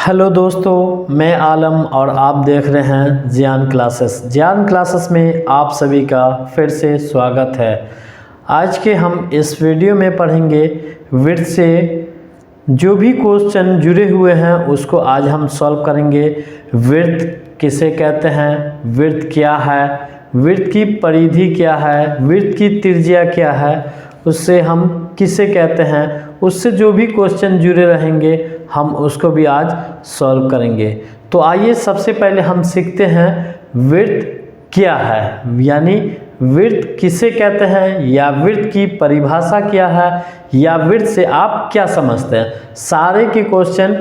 Hello दोस्तों, मैं आलम और आप देख रहे हैं ज्ञान क्लासेस में आप सभी का फिर से स्वागत है। आज के हम इस वीडियो में पढ़ेंगे विर्त से जो भी क्वेश्चन जुड़े हुए हैं उसको आज हम सॉल्व करेंगे। विर्त किसे कहते हैं, विर्त क्या है, विर्त की परिधि क्या है, विर्त की त्रिज्या क्या है, उससे हम किसे कहते हैं, उससे जो भी क्वेश्चन जुड़े रहेंगे हम उसको भी आज सॉल्व करेंगे। तो आइए सबसे पहले हम सीखते हैं विर्त क्या है, यानी विर्त किसे कहते हैं या विर्त की परिभाषा क्या है या विर्त से आप क्या समझते हैं। सारे के क्वेश्चन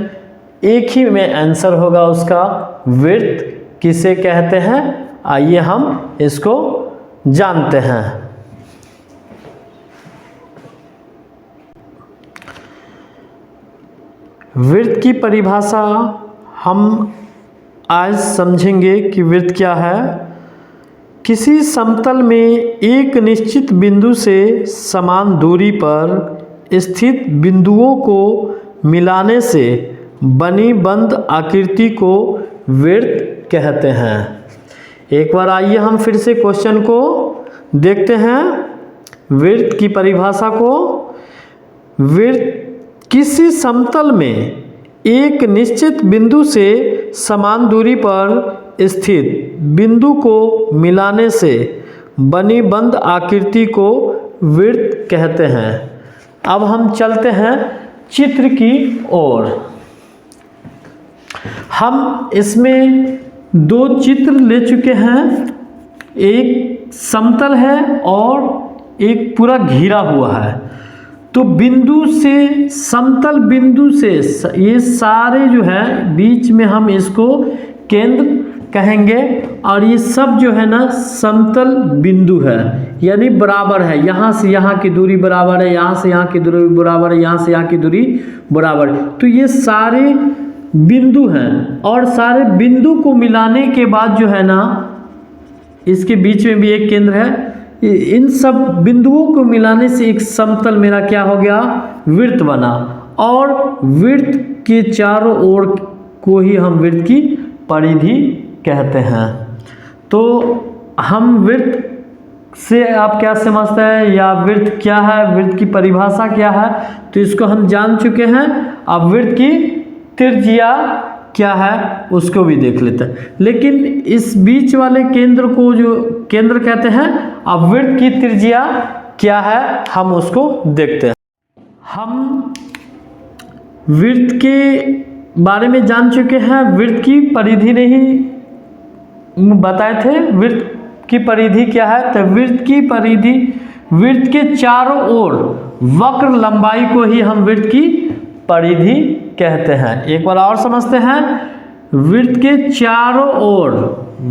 एक ही में आंसर होगा उसका, विर्त किसे कहते हैं। आइए हम इसको जानते हैं। विर्त की परिभाषा हम आज समझेंगे कि विर्त क्या है। किसी समतल में एक निश्चित बिंदु से समान दूरी पर स्थित बिंदुओं को मिलाने से बनी बंद आकृति को विर्त कहते हैं। एक बार आइए हम फिर से क्वेश्चन को देखते हैं। विर्त की परिभाषा को, विर्त किसी समतल में एक निश्चित बिंदु से समान दूरी पर स्थित बिंदु को मिलाने से बनी बंद आकृति को विर्त कहते हैं। अब हम चलते हैं चित्र की ओर। हम इसमें दो चित्र ले चुके हैं, एक समतल है और एक पूरा घिरा हुआ है। तो बिंदु से, समतल बिंदु से ये सारे जो है बीच में हम इसको केंद्र कहेंगे और ये सब जो है ना समतल बिंदु है, यानी बराबर है। यहाँ से यहाँ की दूरी बराबर है, यहाँ से यहाँ की दूरी बराबर है, यहाँ से यहाँ की दूरी बराबर है। तो ये सारे बिंदु हैं और सारे बिंदु को मिलाने के बाद जो है ना इसके बीच में भी एक केंद्र है। इन सब बिंदुओं को मिलाने से एक समतल मेरा क्या हो गया, विर्त बना। और विर्त के चारों ओर को ही हम विर्त की परिधि कहते हैं। तो हम विर्त से आप क्या समझते हैं या विर्त क्या है, विर्त की परिभाषा क्या है, तो इसको हम जान चुके हैं। अब विर्त की त्रिज्या क्या है उसको भी देख लेते हैं, लेकिन इस बीच वाले केंद्र को जो केंद्र कहते हैं। अब विर्त की त्रिज्या क्या है हम उसको देखते हैं। हम विर्त के बारे में जान चुके हैं, विर्त की परिधि नहीं बताए थे। विर्त की परिधि क्या है, तो विर्त की परिधि विर्त के चारों ओर वक्र लंबाई को ही हम विर्त की परिधि कहते हैं। एक बार और समझते हैं, विर्त के चारों ओर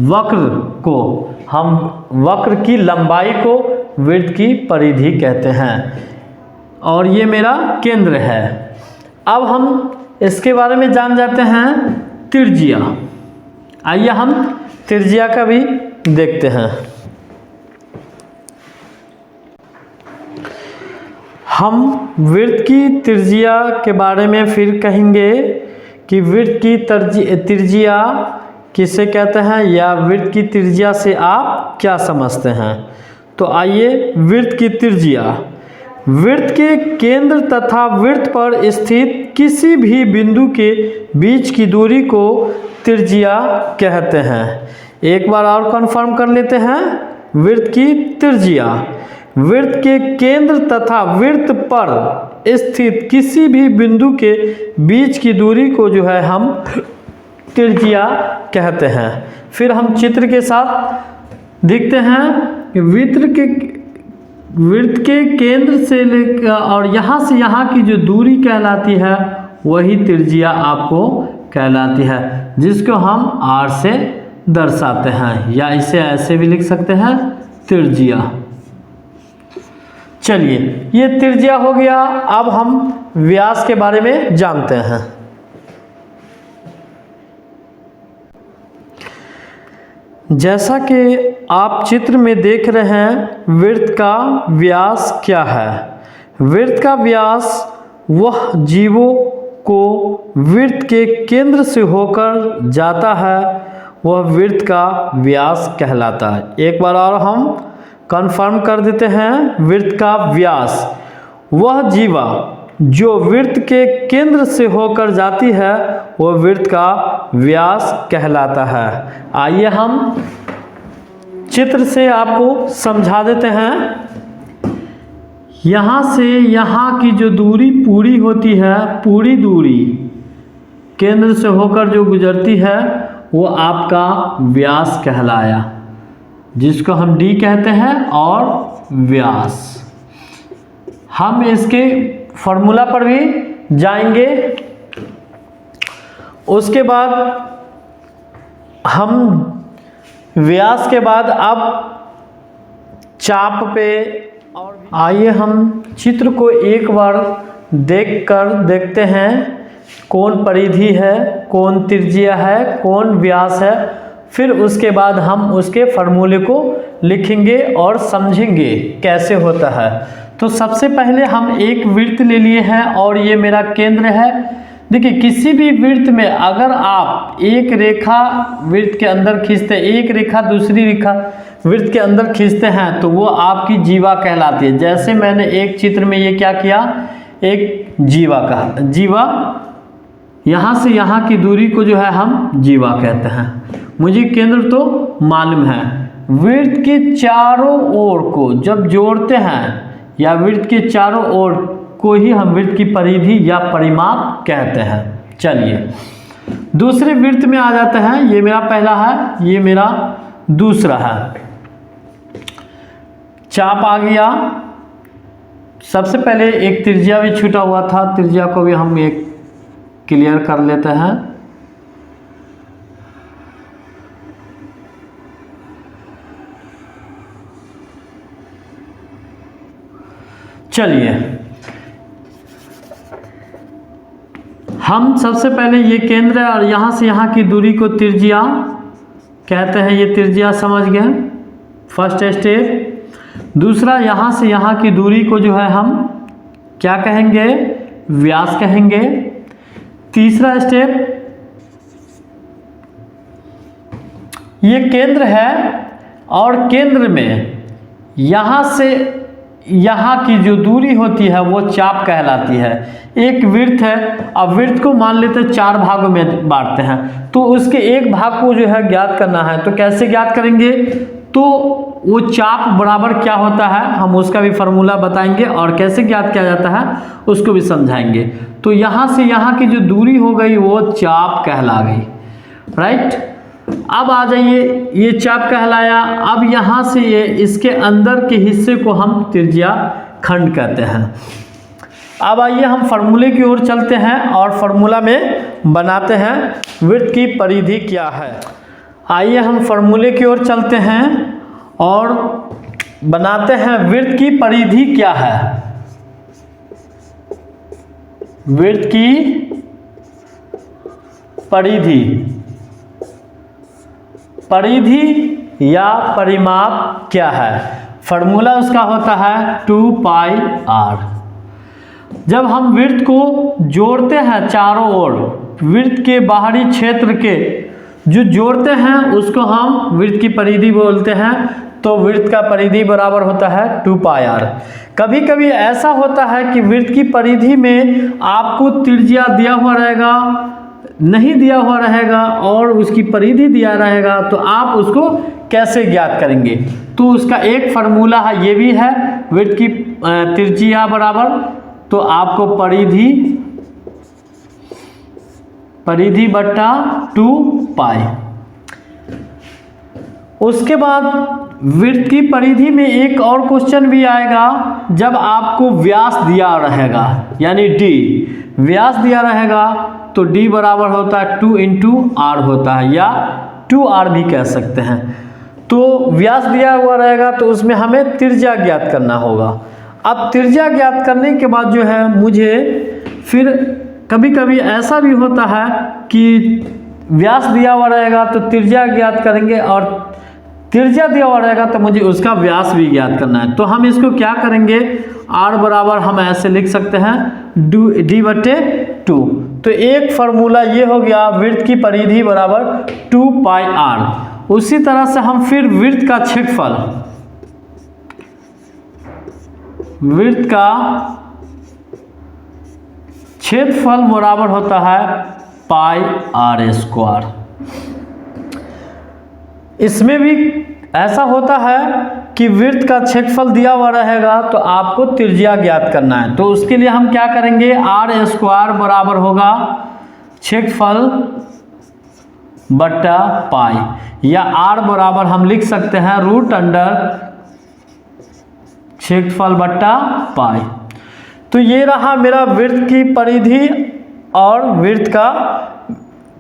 वक्र को हम, वक्र की लंबाई को विर्त की परिधि कहते हैं और ये मेरा केंद्र है। अब हम इसके बारे में जान जाते हैं त्रिज्या। आइए हम त्रिज्या का भी देखते हैं। हम विर्त की त्रिज्या के बारे में फिर कहेंगे कि विर्त की त्रिज्या किसे कहते हैं या विर्त की त्रिज्या से आप क्या समझते हैं। तो आइए विर्त की त्रिज्या, विर्त के केंद्र तथा विर्त पर स्थित किसी भी बिंदु के बीच की दूरी को त्रिज्या कहते हैं। एक बार और कंफर्म कर लेते हैं। विर्त की त्रिज्या, विर्त के केंद्र तथा विर्त पर स्थित किसी भी बिंदु के बीच की दूरी को जो है हम त्रिज्या कहते हैं। फिर हम चित्र के साथ देखते हैं। विर्त के केंद्र से लेकर और यहाँ से यहाँ की जो दूरी कहलाती है वही त्रिज्या आपको कहलाती है, जिसको हम r से दर्शाते हैं या इसे ऐसे भी लिख सकते हैं त्रिज्या। चलिए, ये त्रिज्या हो गया। अब हम व्यास के बारे में जानते हैं। जैसा कि आप चित्र में देख रहे हैं, विर्त का व्यास क्या है। विर्त का व्यास वह जीवों को वृत्त के केंद्र से होकर जाता है वह वृत्त का व्यास कहलाता है। एक बार और हम कंफर्म कर देते हैं, वृत्त का व्यास वह जीवा जो वृत्त के केंद्र से होकर जाती है वह वृत्त का व्यास कहलाता है। आइए हम चित्र से आपको समझा देते हैं। यहाँ से यहाँ की जो दूरी पूरी होती है, पूरी दूरी केंद्र से होकर जो गुजरती है वो आपका व्यास कहलाया, जिसको हम d कहते हैं, और व्यास। हम इसके फॉर्मूला पर भी जाएंगे। उसके बाद हम व्यास के बाद अब चाप पे, और आइए हम चित्र को एक बार देखकर देखते हैं कौन परिधि है, कौन त्रिज्या है, कौन व्यास है। फिर उसके बाद हम उसके फॉर्मूले को लिखेंगे और समझेंगे कैसे होता है। तो सबसे पहले हम एक वृत्त ले लिए हैं और ये मेरा केंद्र है। देखिए, किसी भी वृत्त में अगर आप एक रेखा वृत्त के अंदर खींचते हैं, एक रेखा दूसरी रेखा वृत्त के अंदर खींचते हैं, तो वो आपकी जीवा कहलाती है। जैसे मैंने एक चित्र में ये क्या किया, एक जीवा कहा, जीवा यहाँ से यहाँ की दूरी को जो है हम जीवा कहते हैं। मुझे केंद्र तो मालूम है। वृत्त के चारों ओर को जब जोड़ते हैं, या वृत्त के चारों ओर को ही हम वृत्त की परिधि या परिमाप कहते हैं। चलिए दूसरे वृत्त में आ जाते हैं। ये मेरा पहला है, ये मेरा दूसरा है। चाप आ गया। सबसे पहले एक त्रिज्या भी छूटा हुआ था, त्रिज्या को भी हम एक क्लियर कर लेते हैं। चलिए हम सबसे पहले ये केंद्र है और यहाँ से यहाँ की दूरी को त्रिज्या कहते हैं। ये त्रिज्या समझ गए, फर्स्ट स्टेप। दूसरा, यहाँ से यहाँ की दूरी को जो है हम क्या कहेंगे, व्यास कहेंगे। तीसरा स्टेप, ये केंद्र है और केंद्र में यहाँ से यहाँ की जो दूरी होती है वो चाप कहलाती है। एक वृत्त है, अब वृत्त को मान लेते हैं चार भागों में बांटते हैं, तो उसके एक भाग को जो है ज्ञात करना है। तो कैसे ज्ञात करेंगे, तो वो चाप बराबर क्या होता है हम उसका भी फार्मूला बताएंगे और कैसे ज्ञात किया जाता है उसको भी समझाएंगे। तो यहाँ से यहाँ की जो दूरी हो गई वो चाप कहला गई, राइट। अब आ जाइए, ये चाप कहलाया। अब यहाँ से ये इसके अंदर के हिस्से को हम त्रिज्या खंड कहते हैं। अब आइए हम फार्मूले की ओर चलते हैं और फार्मूला में बनाते हैं वृत्त की परिधि क्या है। आइए हम फार्मूले की ओर चलते हैं और बनाते हैं वृत्त की परिधि क्या है। वृत्त की परिधि, परिधि या परिमाप क्या है। फार्मूला उसका होता है 2πr। जब हम वृत्त को जोड़ते हैं चारों ओर, वृत्त के बाहरी क्षेत्र के जो जोड़ते हैं उसको हम वृत्त की परिधि बोलते हैं। तो वृत्त का परिधि बराबर होता है 2πr। कभी कभी ऐसा होता है कि वृत्त की परिधि में आपको त्रिज्या दिया हुआ रहेगा, नहीं दिया हुआ रहेगा और उसकी परिधि दिया रहेगा, तो आप उसको कैसे ज्ञात करेंगे। तो उसका एक फार्मूला है, ये भी है, वृत्त की त्रिज्या बराबर, तो आपको परिधि बट्टा 2π। उसके बाद वृत्त की परिधि में एक और क्वेश्चन भी आएगा, जब आपको व्यास दिया रहेगा यानी d व्यास दिया रहेगा तो d बराबर होता है 2 × r होता है, या 2r भी कह सकते हैं। तो व्यास दिया हुआ रहेगा तो उसमें हमें त्रिज्या ज्ञात करना होगा। अब त्रिज्या ज्ञात करने के बाद जो है मुझे फिर कभी कभी ऐसा भी होता है कि व्यास दिया हुआ रहेगा तो त्रिज्या ज्ञात करेंगे और त्रिज्या दिया हुआ रहेगा तो मुझे उसका व्यास भी ज्ञात करना है। तो हम इसको क्या करेंगे, r बराबर हम ऐसे लिख सकते हैं d/2। तो एक फार्मूला ये हो गया वृत्त की परिधि बराबर 2 पाई आर। उसी तरह से हम फिर वृत्त का क्षेत्रफल, वृत्त का क्षेत्रफल बराबर होता है पाई आर स्क्वायर। इसमें भी ऐसा होता है कि वृत्त का क्षेत्रफल दिया हुआ रहेगा तो आपको त्रिज्या ज्ञात करना है। तो उसके लिए हम क्या करेंगे, आर स्क्वायर बराबर होगा क्षेत्रफल बट्टा पाई, या आर बराबर हम लिख सकते हैं रूट अंडर क्षेत्रफल बट्टा पाई। तो ये रहा मेरा वृत्त की परिधि और वृत्त का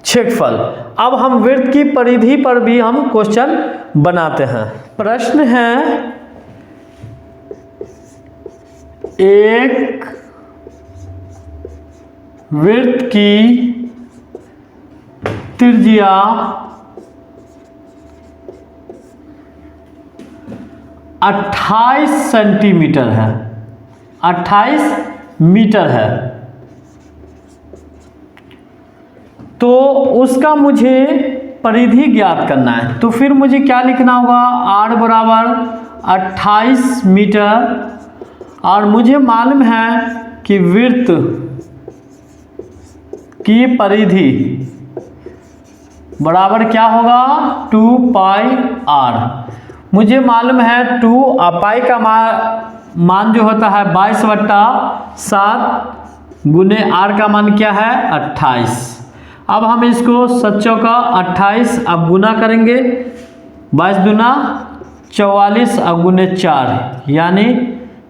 क्षेत्रफल। अब हम वृत्त की परिधि पर भी हम क्वेश्चन बनाते हैं। प्रश्न है, एक वृत्त की त्रिज्या 28 सेंटीमीटर है, 28 मीटर है, तो उसका मुझे परिधि ज्ञात करना है। तो फिर मुझे क्या लिखना होगा, आर बराबर 28 मीटर, और मुझे मालूम है कि वृत्त की परिधि बराबर क्या होगा 2 पाई आर। मुझे मालूम है 2 पाई का मान जो होता है 22/7 गुने आर का मान क्या है 28। अब हम इसको 7 का 28 अब गुना करेंगे, 22 दूना 44 अब गुने 4, यानी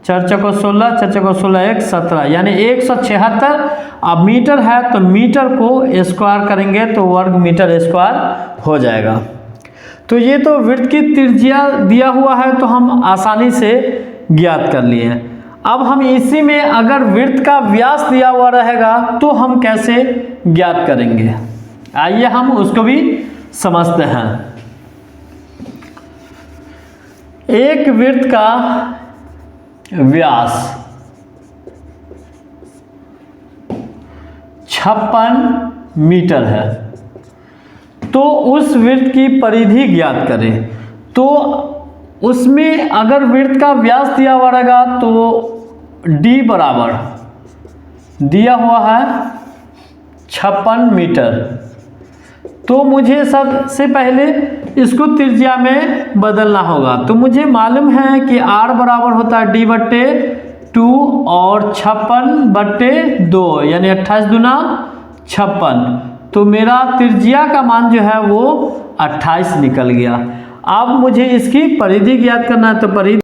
4 चौको 16, 4 चौको 16 1 17, यानी 176। अब मीटर है तो मीटर को स्क्वायर करेंगे तो वर्ग मीटर स्क्वायर हो जाएगा। तो ये तो वृत्त की त्रिज्या दिया हुआ है तो हम आसानी से ज्ञात कर लिए। अब हम इसी में अगर वृत्त का व्यास दिया हुआ रहेगा तो हम कैसे ज्ञात करेंगे, आइए हम उसको भी समझते हैं। एक वृत्त का व्यास 56 मीटर है, तो उस वृत्त की परिधि ज्ञात करें। तो उसमें अगर वृत्त का व्यास दिया हुआ रहेगा तो d बराबर दिया हुआ है 56 मीटर, तो मुझे सबसे पहले इसको त्रिज्या में बदलना होगा। तो मुझे मालूम है कि r बराबर होता है d/2 और 56/2, यानी 28 दूना 56। तो मेरा त्रिज्या का मान जो है वो 28 निकल गया। अब मुझे इसकी परिधि ज्ञात करना है, तो परिधि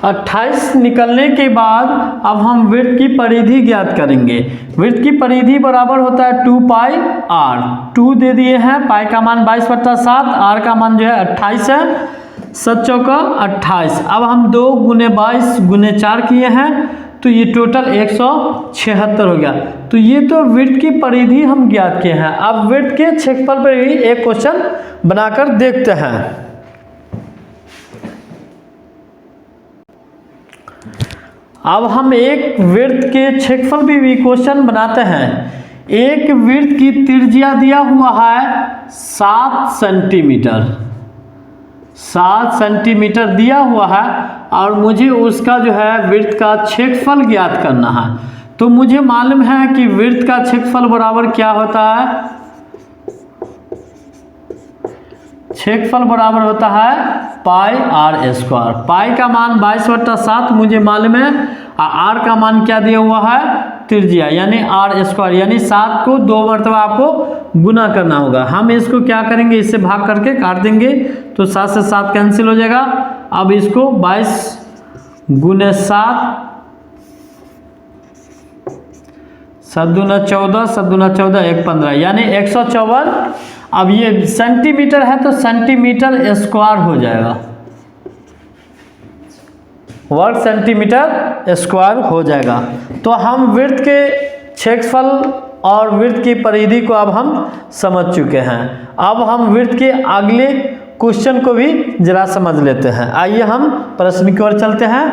28 निकलने के बाद अब हम वृत्त की परिधि ज्ञात करेंगे। वृत्त की परिधि बराबर होता है 2 पाई आर। 2 दे दिए हैं, पाई का मान 22/7, आर का मान जो है 28 है, 7 चौका 28। अब हम 2 गुने 22 गुने 4 किए हैं तो ये टोटल 176 हो गया। तो ये तो वृत्त की परिधि हम ज्ञात किए हैं। अब वृत्त के क्षेत्रफल पर भी एक क्वेश्चन बनाकर देखते हैं। अब हम एक वृत्त के क्षेत्रफल पे भी क्वेश्चन बनाते हैं। एक वृत्त की त्रिज्या दिया हुआ है 7 सेंटीमीटर, 7 सेंटीमीटर दिया हुआ है, और मुझे उसका जो है वृत्त का क्षेत्रफल ज्ञात करना है। तो मुझे मालूम है कि वृत्त का क्षेत्रफल बराबर क्या होता है, क्षेत्रफल बराबर होता है पाई आर स्क्वायर। पाई का मान 22/7 मुझे मालूम है, आर का मान क्या दिया हुआ है त्रिज्या, यानी आर स्क्वायर, यानी 7 को 2 मरतबा आपको गुना करना होगा। हम इसको क्या करेंगे, इससे भाग करके काट देंगे तो 7 से 7 कैंसिल हो जाएगा। अब इसको 22 गुने 7, 7 दूना 14, 7 दूना 14 1 15, यानी 154। अब ये सेंटीमीटर है तो सेंटीमीटर स्क्वायर हो जाएगा, वर्ग सेंटीमीटर स्क्वायर हो जाएगा। तो हम वृत्त के क्षेत्रफल और वृत्त की परिधि को अब हम समझ चुके हैं। अब हम वृत्त के अगले क्वेश्चन को भी जरा समझ लेते हैं। आइए हम प्रश्न की ओर चलते हैं।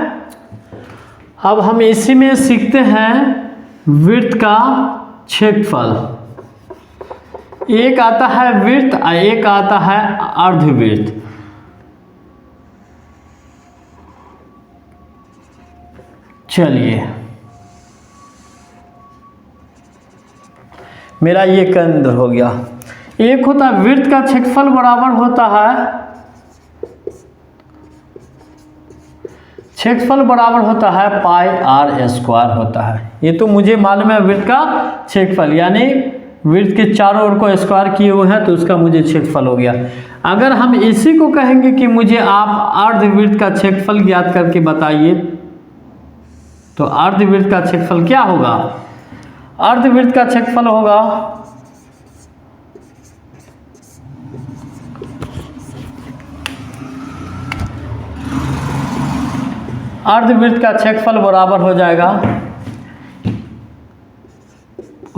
अब हम इसी में सीखते हैं वृत्त का क्षेत्रफल, एक आता है वृत्त और एक आता है अर्धवृत्त। चलिए, मेरा ये केंद्र हो गया। एक होता है वृत्त का क्षेत्रफल बराबर होता है, क्षेत्रफल बराबर होता है पाई आर स्क्वायर होता है। ये तो मुझे मालूम है वृत्त का क्षेत्रफल, यानी वृत्त के चारों ओर को स्क्वायर किए हुए हैं तो उसका मुझे क्षेत्रफल हो गया। अगर हम इसी को कहेंगे कि मुझे आप अर्धवृत्त का क्षेत्रफल ज्ञात करके बताइए, तो अर्धवृत्त का क्षेत्रफल क्या होगा? अर्धवृत्त का क्षेत्रफल होगा अर्धवृत्त का क्षेत्रफल बराबर हो जाएगा,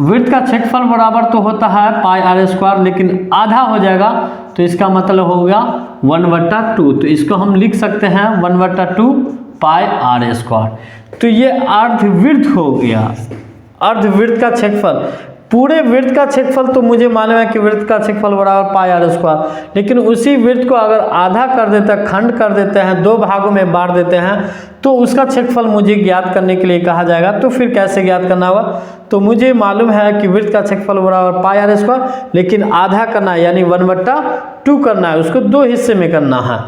वृत्त का क्षेत्रफल बराबर तो होता है पाई आर स्क्वायर, लेकिन आधा हो जाएगा तो इसका मतलब हो गया 1/2। तो इसको हम लिख सकते हैं 1/2 पाई आर स्क्वायर। तो ये अर्धवृत्त हो गया, अर्धवृत्त का क्षेत्रफल। पूरे वृत्त का क्षेत्रफल तो मुझे मालूम है कि वृत्त का क्षेत्रफल बराबर पाई आर स्क्वायर, लेकिन उसी वृत्त को अगर आधा कर देते हैं, खंड कर देते हैं, दो भागों में बांट देते हैं, तो उसका क्षेत्रफल मुझे ज्ञात करने के लिए कहा जाएगा। तो फिर कैसे ज्ञात करना होगा? तो मुझे मालूम है कि वृत्त का क्षेत्रफल बराबर पाई आर स्क्वायर, लेकिन आधा करना है यानी 1/2 करना है, उसको दो हिस्से में करना है।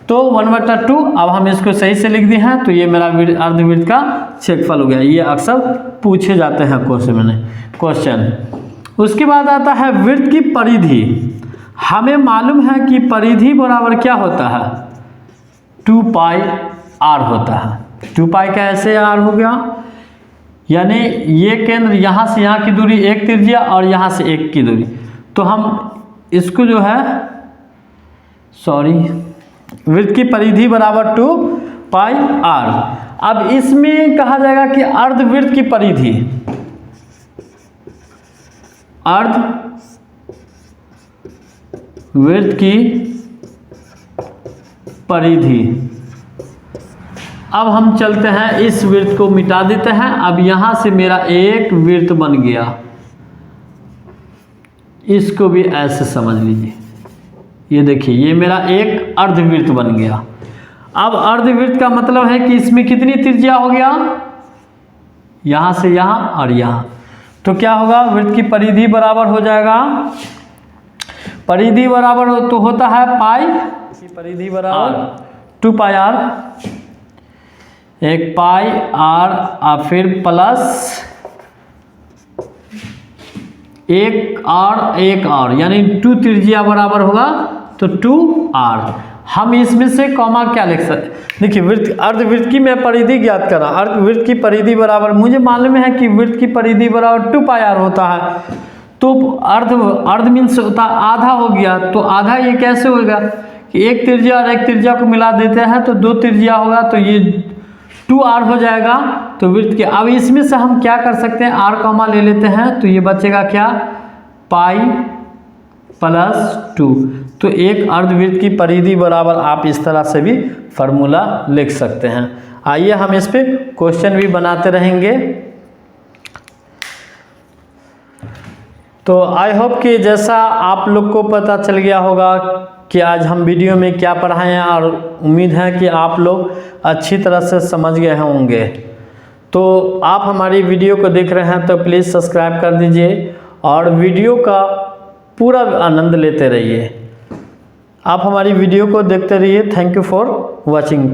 तो 1/2 अब हम इसको सही से लिख दिए हैं, तो ये मेरा अर्धवृत्त का क्षेत्रफल हो गया। ये अक्सर पूछे जाते हैं क्वेश्चन। उसके बाद आता है वृत्त की परिधि। हमें मालूम है कि परिधि बराबर क्या होता है? 2 पाई आर होता है। 2 पाई का ऐसे आर हो गया, यानी ये केंद्र यहाँ से यहाँ की दूरी एक त्रिज्या और यहाँ से एक की दूरी। तो हम इसको जो है वृत्त की परिधि बराबर 2 पाई आर। अब इसमें कहा जाएगा कि अर्धवृत्त की परिधि, अर्धवृत्त की परिधि। अब हम चलते हैं, इस वृत्त को मिटा देते हैं। अब यहां से मेरा एक वृत्त बन गया, इसको भी ऐसे समझ लीजिए। ये देखिए, ये मेरा एक अर्धवृत्त बन गया। अब अर्धवृत्त का मतलब है कि इसमें कितनी त्रिज्या हो गया? यहां से यहां और यहां। तो क्या होगा? वृत्त की परिधि बराबर हो जाएगा, परिधि बराबर तो होता है पाई की परिधि बराबर 2 पाई आर, एक पाई आर और फिर प्लस एक आर, यानी 2 त्रिज्या बराबर होगा तो 2 आर। हम इसमें से कॉमा क्या लिख सकते? देखिए, वृत्त अर्धवृत्त की मैं परिधि ज्ञात करा। अर्धवृत्त की परिधि बराबर मुझे मालूम है कि वृत्त की परिधि बराबर 2 पाई आर होता है। तो अर्ध मीन्स होता आधा हो गया। तो आधा ये कैसे होगा कि एक त्रिज्या और एक त्रिज्या को मिला देते हैं तो 2 त्रिज्या होगा, तो ये 2 आर हो जाएगा। तो वृत्त के अब इसमें से हम क्या कर सकते हैं? आर कॉमा ले लेते हैं, तो ये बचेगा क्या? Pi plus 2। तो एक अर्धवृत्त की परिधि बराबर आप इस तरह से भी फॉर्मूला लिख सकते हैं। आइए हम इस पे क्वेश्चन भी बनाते रहेंगे। तो आई होप कि जैसा आप लोग को पता चल गया होगा कि आज हम वीडियो में क्या पढ़ाए हैं, और उम्मीद है कि आप लोग अच्छी तरह से समझ गए होंगे। तो आप हमारी वीडियो को देख रहे हैं तो प्लीज़ सब्सक्राइब कर दीजिए और वीडियो का पूरा आनंद लेते रहिए। आप हमारी वीडियो को देखते रहिए। Thank you for watching.